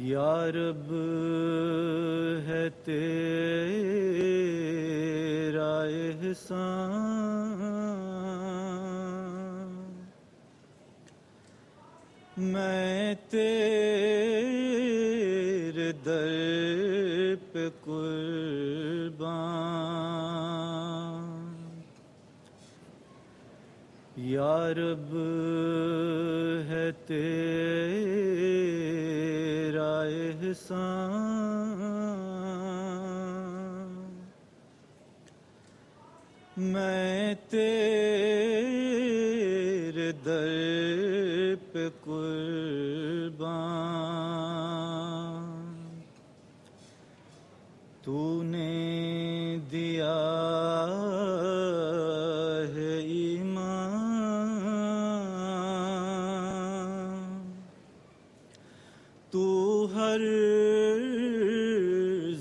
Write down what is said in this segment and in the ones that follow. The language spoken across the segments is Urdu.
یا رب ہے تیرا احسان، میں تیرے در پہ قربان، یا رب ہے تیرا احسان، میں تیرے در پہ قربان، تو نے دیا ہے ایمان، تو ہر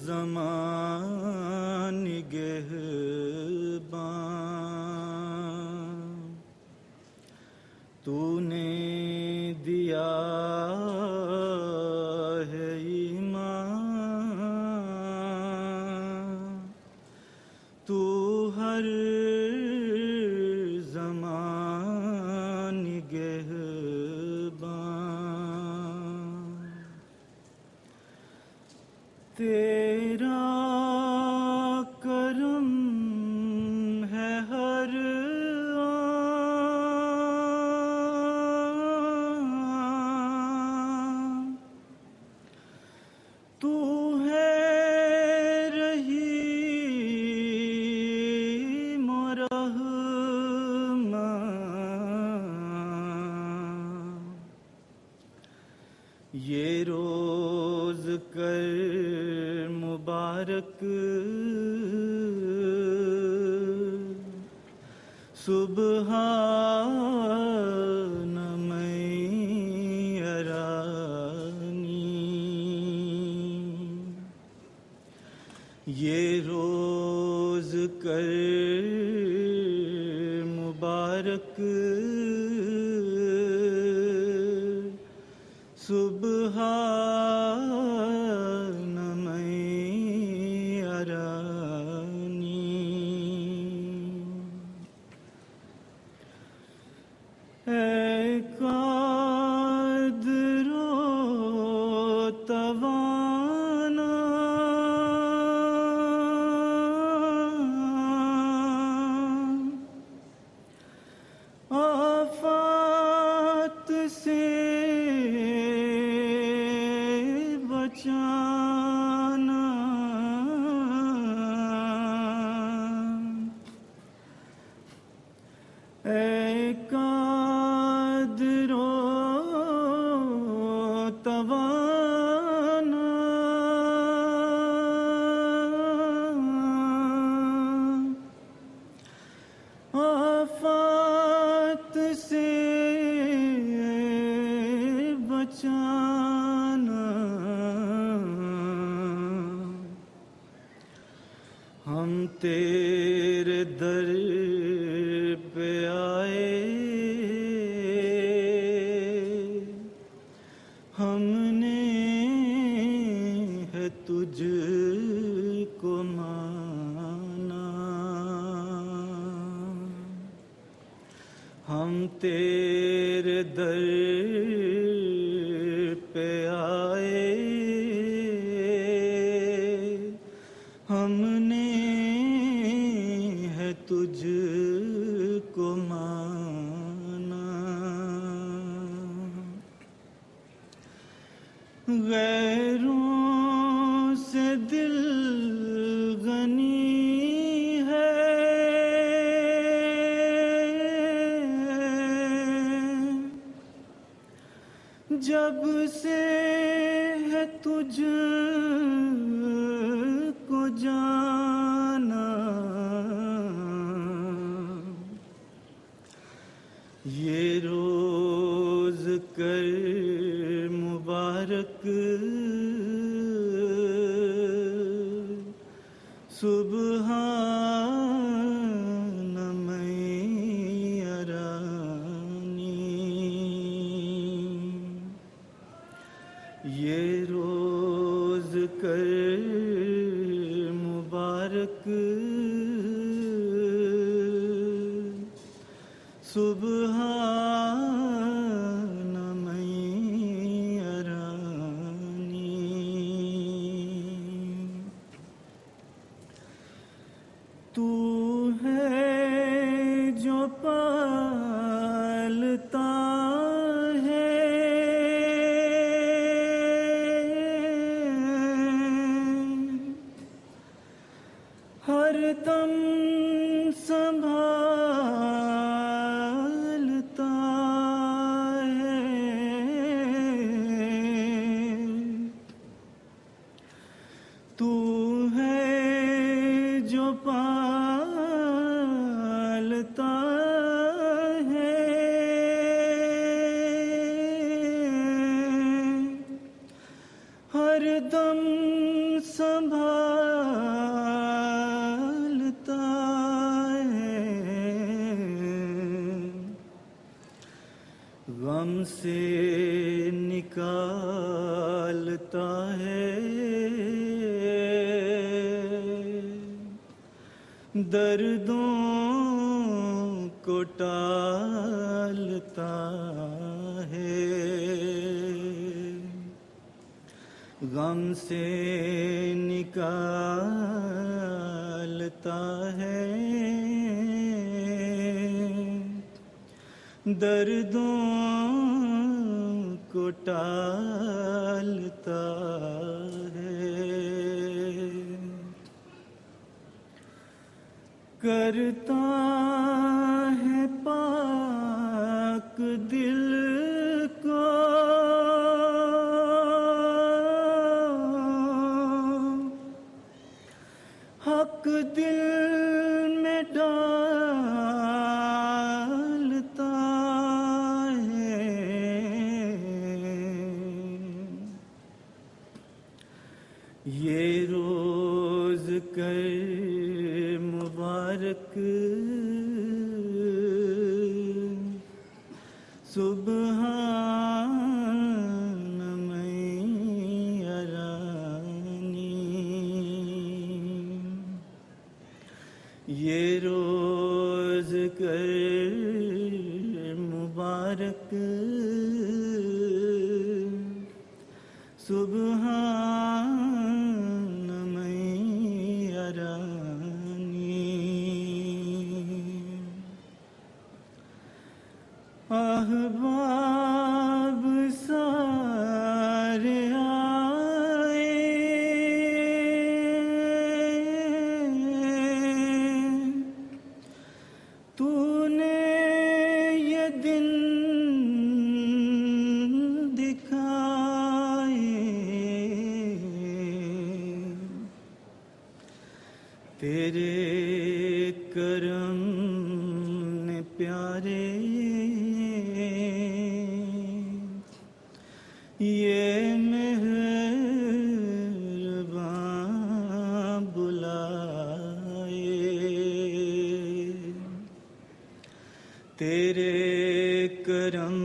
زمان نگہبان، تو نے دیا ہے ایمان، تو ہر زمان نگہبان، تیرا کرم ہے ہر آن، تو ہے رحیم و رحمان، یہ روز کر مبارک سبحان من یرانی، یہ روز کر مبارک سبحان من یرانی، اے قادر و توانا، آفات سے بچانا، اے قادر و توانا، آفات سے بچانا، ہم تیرے در پہ آئے، ہم نے ہے تجھ کو مانا، ہم تیرے در پہ آئے، ہم نے ہے تجھ کو مانا، غیروں سے دل غنی ہے، جب سے ہے تجھ کو جانا، یہ روز کر مبارک سبحان من یرانی، یہ روز کر مبارک سبحان من یرانی. تو ہے جو پالتا ہے ہر دم سنبھالتا ہے. تو ہے جو پالتا ہے ہر دم سنبھالتا ہے. غم سے نکالتا ہے دردوں کو ٹالتا ہے. غم سے نکالتا ہے دردوں کو ٹالتا ہے. کرتا ہے پاک دل کو حق دل میں ڈالتا ہے. یہ روز کر مبارک سبحان من یرانی. یہ روز کر مبارک سبحان من یرانی. احباب سارے آئے تو نے یہ دن دکھائے. تیرے کرم نے پیارے یہ مہرباں بلائے. تیرے کرم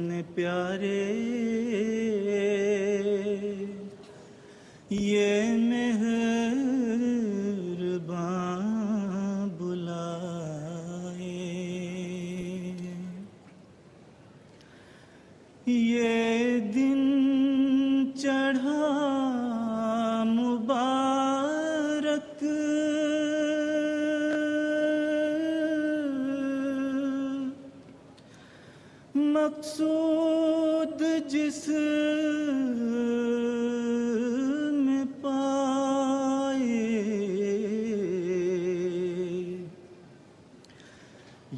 نے پیارے یہ مہرباں بلائے. یہ دن چڑھا مبارک مقصود جس میں پائے.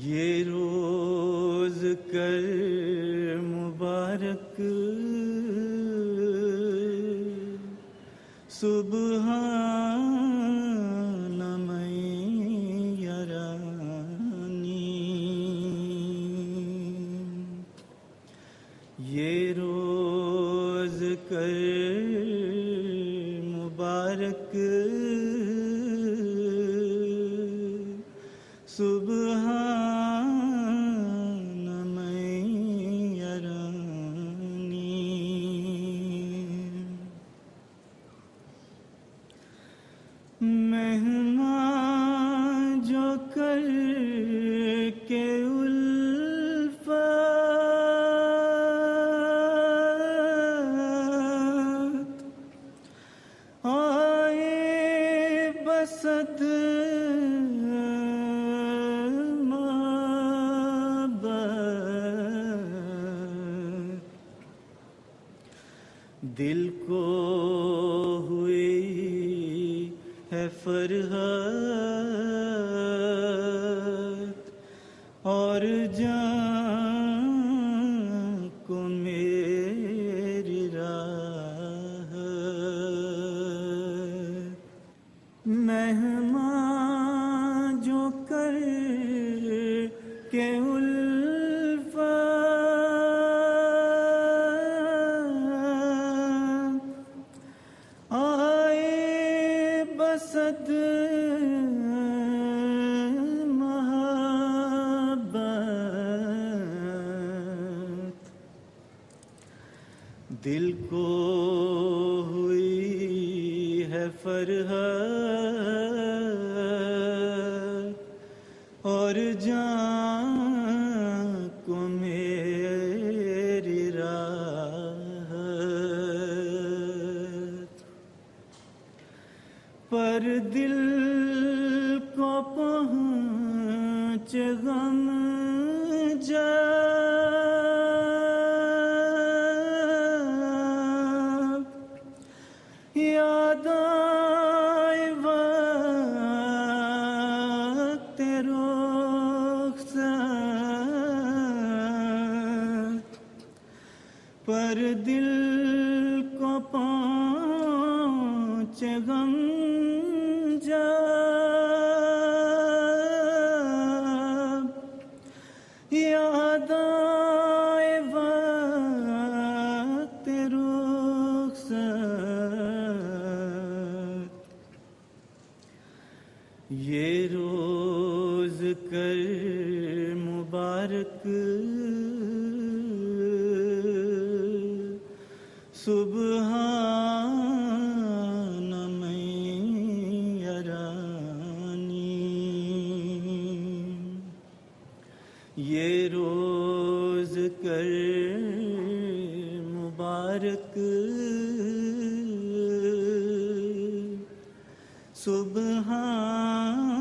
یہ روز کر مبارک سبحان من یرانی. یہ روز کر مبارک سبحان من یرانی. بسد دل کو ہوئی ہے فرحت اور جان کو میری راحت مہمان جو کر کے بسد محبت دل کو ہوئی ہے فرحت اور جان کو میری راحت پر دل کو پہنچ غم جب یاد آئے وقت رخصت پر دل کو پہنچ غم یاد آئے وقت رخصت یہ روز کر مبارک سبحان میں یرانی یہ روز کر مبارک سبحان